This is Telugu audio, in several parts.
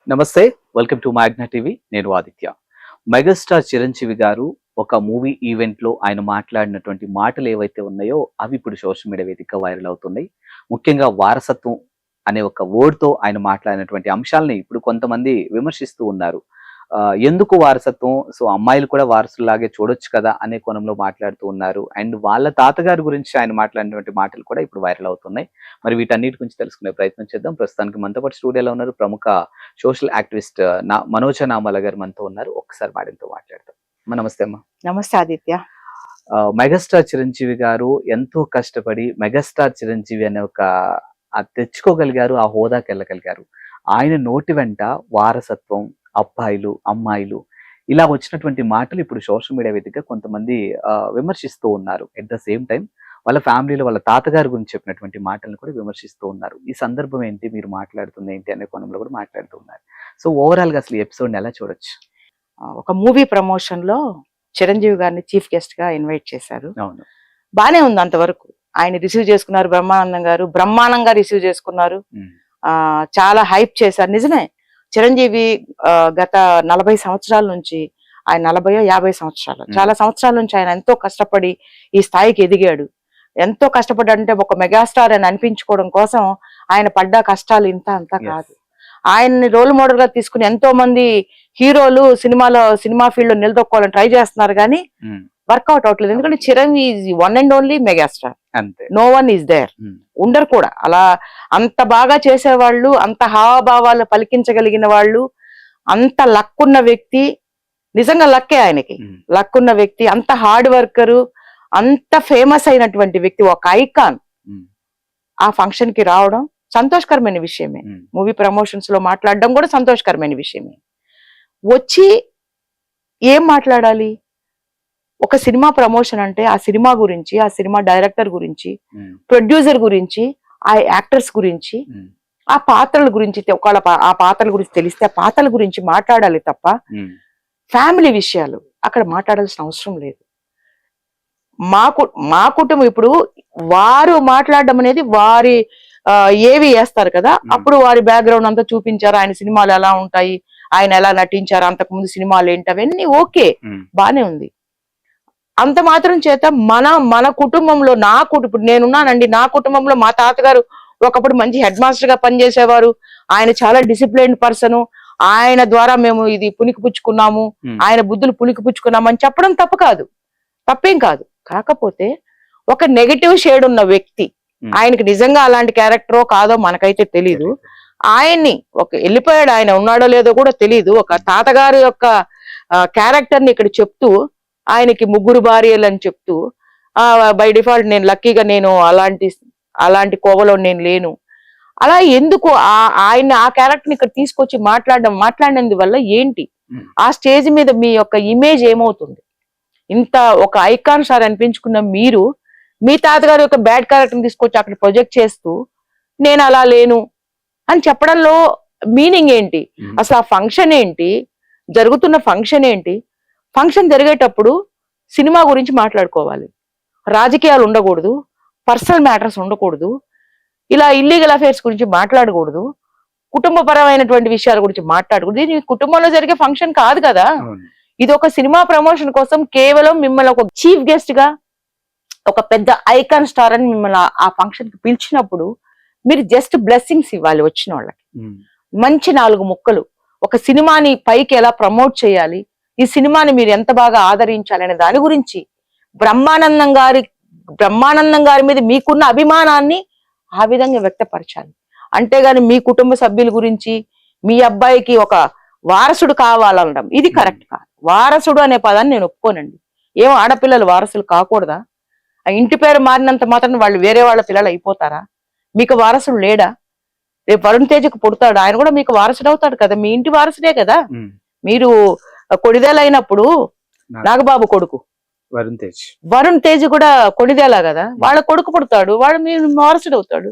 నమస్తే, వెల్కమ్ టు మ్యాగ్నా టీవీ. నేను ఆదిత్య. మెగాస్టార్ చిరంజీవి గారు ఒక మూవీ ఈవెంట్ లో ఆయన మాట్లాడినటువంటి మాటలు ఏవైతే ఉన్నాయో అవి ఇప్పుడు సోషల్ మీడియా వేదికగా వైరల్ అవుతున్నాయి. ముఖ్యంగా వారసత్వం అనే ఒక వర్డ్ తో ఆయన మాట్లాడినటువంటి అంశాలని ఇప్పుడు కొంతమంది విమర్శిస్తూ ఉన్నారు. ఎందుకు వారసత్వం, సో అమ్మాయిలు కూడా వారసులాగే చూడొచ్చు కదా అనే కోణంలో మాట్లాడుతూ ఉన్నారు. అండ్ వాళ్ళ తాతగారి గురించి ఆయన మాట్లాడినటువంటి మాటలు కూడా ఇప్పుడు వైరల్ అవుతున్నాయి. మరి వీటన్నిటి గురించి తెలుసుకునే ప్రయత్నం చేద్దాం. ప్రస్తుతానికి మనతో పాటు స్టూడియోలో ఉన్నారు ప్రముఖ సోషల్ యాక్టివిస్ట్ మనోజ నామల గారు మనతో ఉన్నారు. ఒక్కసారి మేడంతో మాట్లాడతాం. నమస్తే అమ్మా. నమస్తే ఆదిత్య. మెగాస్టార్ చిరంజీవి గారు ఎంతో కష్టపడి మెగాస్టార్ చిరంజీవి అనే ఒక తెచ్చుకోగలిగారు, ఆ హోదాకి వెళ్ళగలిగారు. ఆయన నోటి వెంట వారసత్వం, అబ్బాయిలు, అమ్మాయిలు ఇలా వచ్చినటువంటి మాటలు ఇప్పుడు సోషల్ మీడియా వేదికగా కొంతమంది విమర్శిస్తూ ఉన్నారు. ఎట్ ద సేమ్ టైం వాళ్ళ ఫ్యామిలీలో వాళ్ళ తాతగారి గురించి చెప్పినటువంటి మాటలను కూడా విమర్శిస్తూ ఉన్నారు. ఈ సందర్భం ఏంటి, మీరు మాట్లాడుతుంది ఏంటి అనే కోణంలో కూడా మాట్లాడుతూ ఉన్నారు. సో ఓవరాల్ గా అసలు ఈ ఎపిసోడ్ ఎలా చూడొచ్చు? ఒక మూవీ ప్రమోషన్ లో చిరంజీవి గారిని చీఫ్ గెస్ట్ గా ఇన్వైట్ చేశారు. అవును, బానే ఉంది అంతవరకు. ఆయన రిసీవ్ చేసుకున్నారు, బ్రహ్మానందం గారు బ్రహ్మాండంగా రిసీవ్ చేసుకున్నారు. చాలా హైప్ చేశారు. నిజమే, చిరంజీవి గత 40 సంవత్సరాల నుంచి, ఆయన 40-50 సంవత్సరాలు, చాలా సంవత్సరాల నుంచి ఆయన ఎంతో కష్టపడి ఈ స్థాయికి ఎదిగాడు. ఎంతో కష్టపడి అంటే ఒక మెగాస్టార్ అని అనిపించుకోవడం కోసం ఆయన పడ్డ కష్టాలు ఇంత అంతా కాదు. ఆయన్ని రోల్ మోడల్ గా తీసుకుని ఎంతో మంది హీరోలు సినిమా ఫీల్డ్ లో నిలదొక్కోవాలని ట్రై చేస్తున్నారు, కానీ వర్కౌట్ అవట్లేదు. ఎందుకంటే Chiranjeevi one and only megastar, no one is there. ఉండరు కూడా అలా. అంత బాగా చేసేవాళ్ళు, అంత హావభావాలు పలికించగలిగిన వాళ్ళు, అంత లక్కున్న వ్యక్తి, నిజంగా లక్కే ఆయనకి. లక్కున్న వ్యక్తి, అంత హార్డ్ వర్కరు, అంత ఫేమస్ అయినటువంటి వ్యక్తి, ఒక ఐకాన్ ఆ ఫంక్షన్ కి రావడం సంతోషకరమైన విషయమే. మూవీ ప్రమోషన్స్ లో మాట్లాడడం కూడా సంతోషకరమైన విషయమే. వచ్చి ఏం మాట్లాడాలి? ఒక సినిమా ప్రమోషన్ అంటే ఆ సినిమా గురించి, ఆ సినిమా డైరెక్టర్ గురించి, ప్రొడ్యూసర్ గురించి, ఆ యాక్టర్స్ గురించి, ఆ పాత్రల గురించి, ఒకవేళ ఆ పాత్రల గురించి తెలిస్తే ఆ పాత్రల గురించి మాట్లాడాలి తప్ప ఫ్యామిలీ విషయాలు అక్కడ మాట్లాడాల్సిన అవసరం లేదు. మా కుటుంబం ఇప్పుడు వారు మాట్లాడడం అనేది వారి ఏవి వేస్తారు కదా, అప్పుడు వారి బ్యాక్గ్రౌండ్ అంతా చూపించారు. ఆయన సినిమాలు ఎలా ఉంటాయి, ఆయన ఎలా నటించారు, అంతకుముందు సినిమాలు ఏంటి, అవన్నీ ఓకే, బానే ఉంది. అంత మాత్రం చేత మన కుటుంబంలో ఇప్పుడు నేనున్నానండి, నా కుటుంబంలో మా తాతగారు ఒకప్పుడు మంచి హెడ్ మాస్టర్ గా పనిచేసేవారు, ఆయన చాలా డిసిప్లైన్ పర్సన్, ఆయన ద్వారా మేము ఇది పుణికిపుచ్చుకున్నాము, ఆయన బుద్ధులు పుణికిపుచ్చుకున్నాము అని చెప్పడం తప్పేం కాదు. కాకపోతే ఒక నెగటివ్ షేడ్ ఉన్న వ్యక్తి, ఆయనకి నిజంగా అలాంటి క్యారెక్టరో కాదో మనకైతే తెలీదు. ఆయన్ని వెళ్ళిపోయాడు, ఆయన ఉన్నాడో లేదో కూడా తెలీదు. ఒక తాతగారు యొక్క క్యారెక్టర్ ని ఇక్కడ చెప్తూ, ఆయనకి 3 భార్యలు అని చెప్తూ, బై డిఫాల్ట్ నేను లక్కీగా నేను అలాంటి కోవలో నేను లేను, అలా ఎందుకు ఆయన ఆ క్యారెక్టర్ ని ఇక్కడ తీసుకొచ్చి మాట్లాడినందు వల్ల ఏంటి, ఆ స్టేజ్ మీద మీ యొక్క ఇమేజ్ ఏమవుతుంది? ఇంత ఒక ఐకాన్ స్టార్ అనిపించుకున్న మీరు మీ తాతగారి యొక్క బ్యాడ్ క్యారెక్టర్ తీసుకొచ్చి అక్కడ ప్రొజెక్ట్ చేస్తూ నేను అలా లేను అని చెప్పడంలో మీనింగ్ ఏంటి? అసలు ఆ ఫంక్షన్ ఏంటి, జరుగుతున్న ఫంక్షన్ ఏంటి? ఫంక్షన్ జరిగేటప్పుడు సినిమా గురించి మాట్లాడుకోవాలి, రాజకీయాలు ఉండకూడదు, పర్సనల్ మ్యాటర్స్ ఉండకూడదు, ఇలా ఇల్లీగల్ అఫైర్స్ గురించి మాట్లాడకూడదు, కుటుంబపరమైనటువంటి విషయాల గురించి మాట్లాడకూడదు. ఇది కుటుంబంలో జరిగే ఫంక్షన్ కాదు కదా. ఇది ఒక సినిమా ప్రమోషన్ కోసం కేవలం మిమ్మల్ని ఒక చీఫ్ గెస్ట్ గా, ఒక పెద్ద ఐకాన్ స్టార్ అని మిమ్మల్ని ఆ ఫంక్షన్ కి పిలిచినప్పుడు మీరు జస్ట్ బ్లెస్సింగ్స్ ఇవ్వాలి వచ్చిన వాళ్ళకి. మంచి 4 ముక్కలు, ఒక సినిమాని పైకి ఎలా ప్రమోట్ చేయాలి, ఈ సినిమాని మీరు ఎంత బాగా ఆదరించాలి అనే దాని గురించి, బ్రహ్మానందం గారి మీద మీకున్న అభిమానాన్ని ఆ విధంగా వ్యక్తపరచాలి. అంతేగాని మీ కుటుంబ సభ్యుల గురించి, మీ అబ్బాయికి ఒక వారసుడు కావాలనడం ఇది కరెక్ట్ కాదు. వారసుడు అనే పదాన్ని నేను ఒప్పుకోనండి. ఏమో ఆడపిల్లలు వారసులు కాకూడదా? ఆ ఇంటి పేరు మారినంత మాత్రం వాళ్ళు వేరే వాళ్ళ పిల్లలు అయిపోతారా? మీకు వారసుడు లేడా? రేపు వరుణ్ తేజ్కు పుడతాడు, ఆయన కూడా మీకు వారసుడు అవుతాడు కదా, మీ ఇంటి వారసుడే కదా. మీరు కొడిదేలైనప్పుడు నాగబాబు కొడుకు వరుణ్ తేజ్ కూడా కొడిదేలా కదా, వాళ్ళ కొడుకు పుడతాడు, వాడు మీరు వారసుడు అవుతాడు.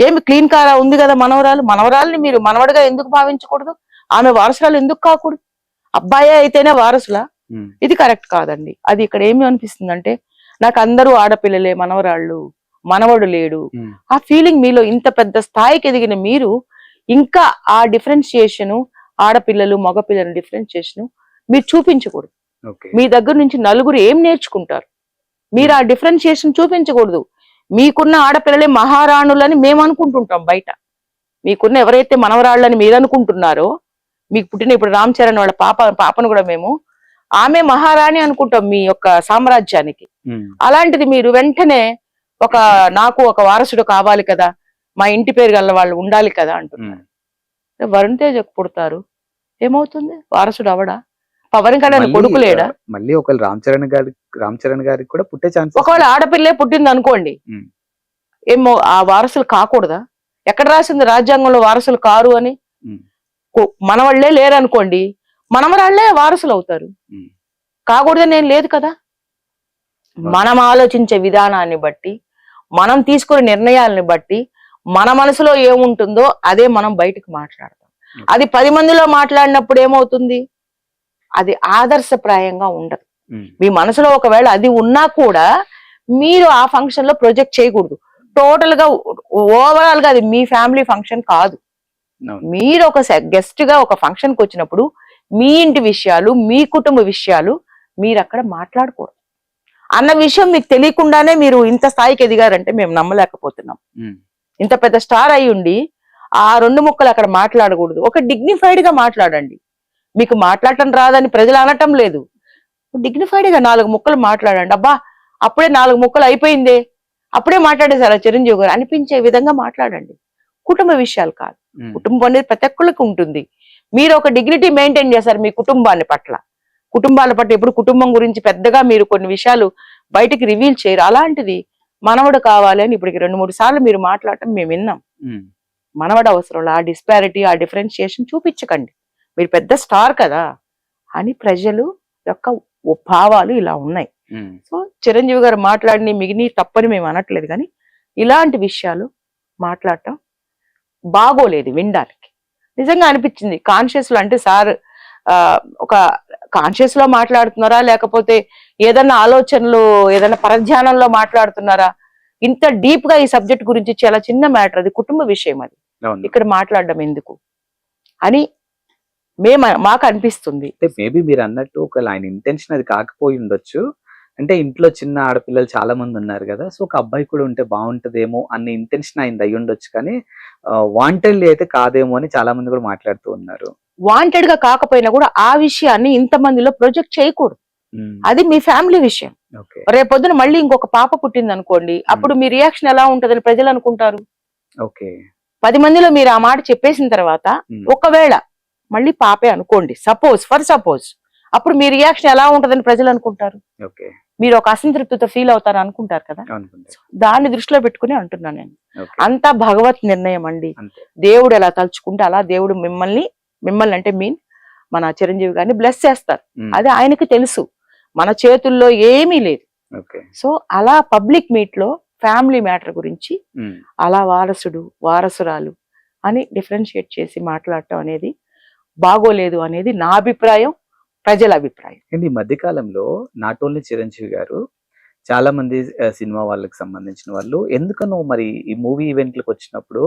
ఏమి క్లీన్ కారా ఉంది కదా మనవరాల్ని మీరు మనవడిగా ఎందుకు భావించకూడదు? ఆమె వారసురాలు ఎందుకు కాకూడదు? అబ్బాయే అయితేనే వారసులా? ఇది కరెక్ట్ కాదండి. అది ఇక్కడ ఏమి అనిపిస్తుందంటే, నాకు అందరూ ఆడపిల్లలే, మనవడు లేడు, ఆ ఫీలింగ్ మీలో ఇంత పెద్ద స్థాయికి ఎదిగిన మీరు ఇంకా ఆ డిఫరెన్షియేషన్, ఆడపిల్లలు మగపిల్లలు డిఫరెన్షియేషన్ మీరు చూపించకూడదు. ఓకే. మీ దగ్గర నుంచి నలుగురు ఏం నేర్చుకుంటారు? మీరు ఆ డిఫరెన్షియేషన్ చూపించకూడదు. మీకున్న ఆడపిల్లలే మహారాణులని మేము అనుకుంటుంటాం బయట. మీకున్న ఎవరైతే మనవరాళ్ళని మీరు అనుకుంటున్నారో, మీకు పుట్టిన ఇప్పుడు రామ్ చరణ్ వాళ్ళ పాపను కూడా మేము ఆమె మహారాణి అనుకుంటాం మీ యొక్క సామ్రాజ్యానికి. అలాంటిది మీరు వెంటనే నాకు ఒక వారసుడు కావాలి కదా, మా ఇంటి పేరు గల వాళ్ళు ఉండాలి కదా అంటున్నారు. వరుణ్ తేజ్ పుడతారు, ఏమవుతుంది? వారసుడు అవడా? పవన్ కళ్యాణ్ కొడుకు లేడా? మళ్ళీ ఒకవేళ రామ్ చరణ్ గారికి కూడా పుట్టే ఛాన్స్, ఒకవేళ ఆడపిల్లే పుట్టింది అనుకోండి, ఏమో ఆ వారసులు కాకూడదా? ఎక్కడ రాసింది రాజ్యాంగంలో వారసులు కారు అని? మనవాళ్లే లేరనుకోండి, మనమరాళ్లే వారసులు అవుతారు. కాకూడదని ఏం లేదు కదా. మనం ఆలోచించే విధానాన్ని బట్టి, మనం తీసుకునే నిర్ణయాలని బట్టి, మన మనసులో ఏముంటుందో అదే మనం బయటకు మాట్లాడతాం. అది 10 మందిలో మాట్లాడినప్పుడు ఏమవుతుంది? అది ఆదర్శప్రాయంగా ఉండదు. మీ మనసులో ఒకవేళ అది ఉన్నా కూడా మీరు ఆ ఫంక్షన్ లో ప్రొజెక్ట్ చేయకూడదు. టోటల్ గా ఓవరాల్ గా అది మీ ఫ్యామిలీ ఫంక్షన్ కాదు. మీరు ఒక గెస్ట్ గా ఒక ఫంక్షన్ కి వచ్చినప్పుడు మీ ఇంటి విషయాలు, మీ కుటుంబ విషయాలు మీరు అక్కడ మాట్లాడకూడదు అన్న విషయం మీకు తెలియకుండానే మీరు ఇంత స్థాయికి ఎదిగారంటే మేము నమ్మలేకపోతున్నాం. ఇంత పెద్ద స్టార్ అయి ఉండి ఆ 2 ముక్కలు అక్కడ మాట్లాడకూడదు. ఒక డిగ్నిఫైడ్ గా మాట్లాడండి. మీకు మాట్లాడటం రాదని ప్రజలు అనటం లేదు, డిగ్నిఫైడ్ గా 4 ముక్కలు మాట్లాడండి. అబ్బా అప్పుడే 4 ముక్కలు అయిపోయిందే, అప్పుడే మాట్లాడేశారా చిరంజీవి గారు అనిపించే విధంగా మాట్లాడండి. కుటుంబ విషయాలు కాదు. కుటుంబం అనేది ప్రతి ఒక్కరికి ఉంటుంది. మీరు ఒక డిగ్నిటీ మెయింటైన్ చేశారు మీ కుటుంబాన్ని పట్ల. కుటుంబాల పట్ల ఎప్పుడు కుటుంబం గురించి పెద్దగా మీరు కొన్ని విషయాలు బయటికి రివీల్ చేయరు. అలాంటిది మనవడు కావాలి అని ఇప్పటికి 2-3 సార్లు మీరు మాట్లాడటం మేము విన్నాం. మనవడు అవసరం, ఆ డిస్పారిటీ, ఆ డిఫరెన్షియేషన్ చూపించకండి. మీరు పెద్ద స్టార్ కదా అని ప్రజలు యొక్క భావాలు ఇలా ఉన్నాయి. సో చిరంజీవి గారు మాట్లాడిని మిగిని తప్పని మేము అనట్లేదు, కానీ ఇలాంటి విషయాలు మాట్లాడటం బాగోలేదు వినడానికి. నిజంగా అనిపించింది కాన్షియస్ లో, అంటే సార్ ఒక కాన్షియస్ లో మాట్లాడుతున్నారా లేకపోతే ఏదన్నా ఆలోచనలు ఏదైనా పరధ్యానంలో మాట్లాడుతున్నారా? ఇంత డీప్ గా ఈ సబ్జెక్ట్ గురించి చాలా చిన్న మ్యాటర్, అది కుటుంబ విషయం, అది ఇక్కడ మాట్లాడడం ఎందుకు అని మాకు అనిపిస్తుంది. మేబీ మీరు అన్నట్టు ఒకవేళ ఆయన ఇంటెన్షన్ అది కాకపోయి ఉండొచ్చు. అంటే ఇంట్లో చిన్న ఆడపిల్లలు చాలా మంది ఉన్నారు కదా, సో ఒక అబ్బాయి కూడా ఉంటే బాగుంటదేమో అన్న ఇంటెన్షన్ ఆయన అయ్యి ఉండొచ్చు, కానీ వాంటెడ్లీ అయితే కాదేమో అని చాలా మంది కూడా మాట్లాడుతూ ఉన్నారు. వాంటెడ్ గా కాకపోయినా కూడా ఆ విషయాన్ని ఇంతమందిలో ప్రొజెక్ట్ చేయకూడదు. అది మీ ఫ్యామిలీ విషయం. రేపొద్దున మళ్ళీ ఇంకొక పాప పుట్టింది అనుకోండి, అప్పుడు మీ రియాక్షన్ ఎలా ఉంటదని ప్రజలు అనుకుంటారు. 10 మందిలో మీరు ఆ మాట చెప్పేసిన తర్వాత ఒకవేళ మళ్ళీ పాపే అనుకోండి, సపోజ్ అప్పుడు మీ రియాక్షన్ ఎలా ఉంటదని ప్రజలు అనుకుంటారు. మీరు ఒక అసంతృప్తితో ఫీల్ అవుతారు అనుకుంటారు కదా. దాన్ని దృష్టిలో పెట్టుకుని అంటున్నాను నేను. అంతా భగవత్ నిర్ణయం అండి. దేవుడు ఎలా తలుచుకుంటే అలా దేవుడు మిమ్మల్ని అంటే మన చిరంజీవి గారిని బ్లెస్ చేస్తారు. అది ఆయనకి తెలుసు, మన చేతుల్లో ఏమీ లేదు. సో అలా పబ్లిక్ మీట్ లో ఫ్యామిలీ మ్యాటర్ గురించి అలా వారసుడు వారసురాలు అని డిఫరెన్షియేట్ చేసి మాట్లాడటం అనేది బాగోలేదు అనేది నా అభిప్రాయం, ప్రజల అభిప్రాయం. ఈ మధ్య కాలంలో నాట్ ఓన్లీ చిరంజీవి గారు, చాలా మంది సినిమా వాళ్ళకి సంబంధించిన వాళ్ళు ఎందుకనో మరి ఈ మూవీ ఈవెంట్లకు వచ్చినప్పుడు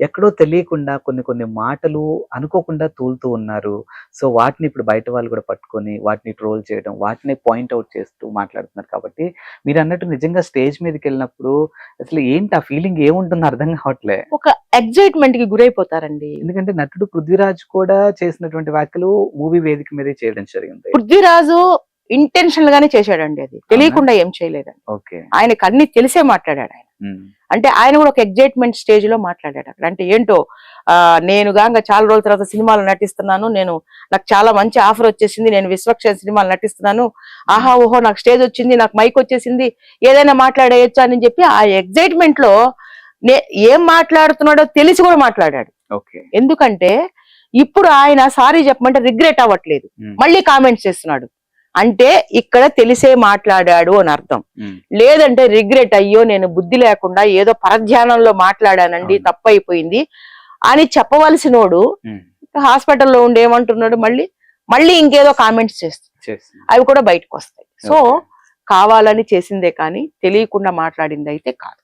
ఎక్కడో తెలియకుండా కొన్ని మాటలు అనుకోకుండా తూలుతూ ఉన్నారు. సో వాటిని ఇప్పుడు బయట వాళ్ళు కూడా పట్టుకొని వాటిని ట్రోల్ చేయడం, వాటిని పాయింట్ అవుట్ చేస్తూ మాట్లాడుతున్నారు. కాబట్టి మీరు అన్నట్టు నిజంగా స్టేజ్ మీదకి వెళ్ళినప్పుడు అసలు ఏంటి ఆ ఫీలింగ్ ఏముంటుందో అర్థం కావట్లే. ఒక ఎగ్జైట్మెంట్ కి గురైపోతారండి. ఎందుకంటే నటుడు పృథ్వీరాజ్ కూడా చేసినటువంటి వ్యాఖ్యలు మూవీ వేదిక మీదే చేయడం జరిగింది. పృథ్వీరాజు ఇంటెన్షనల్ గానే చేశాడండి, అది తెలియకుండా ఏం చేయలేదండి. ఆయనకు అన్ని తెలిసే మాట్లాడాడు ఆయన. అంటే ఆయన కూడా ఒక ఎగ్జైట్మెంట్ స్టేజ్ లో మాట్లాడాడు అక్కడ. అంటే ఏంటో నేను గాంగా చాలా రోజుల తర్వాత సినిమాలు నటిస్తున్నాను, నాకు చాలా మంచి ఆఫర్ వచ్చేసింది, నేను విశ్వక్ష సినిమాలు నటిస్తున్నాను, ఆహా ఓహో నాకు స్టేజ్ వచ్చింది, నాకు మైక్ వచ్చేసింది, ఏదైనా మాట్లాడేయచ్చు అని చెప్పి ఆ ఎగ్జైట్మెంట్ లో ఏం మాట్లాడుతున్నాడో తెలిసి కూడా మాట్లాడాడు. ఎందుకంటే ఇప్పుడు ఆయన సారీ చెప్పమంటే రిగ్రెట్ అవ్వట్లేదు, మళ్ళీ కామెంట్స్ చేస్తున్నాడు. అంటే ఇక్కడ తెలిసే మాట్లాడాడు అని అర్థం. లేదంటే రిగ్రెట్, అయ్యో నేను బుద్ధి లేకుండా ఏదో పరధ్యానంలో మాట్లాడానండి, తప్పైపోయింది అని చెప్పవలసినోడు హాస్పిటల్లో ఉండి ఏమంటున్నాడు, మళ్ళీ ఇంకేదో కామెంట్స్ చేస్తున్నాడు. అవి కూడా బయటకు వస్తాయి. సో కావాలని చేసిందే కానీ తెలియకుండా మాట్లాడింది అయితే కాదు.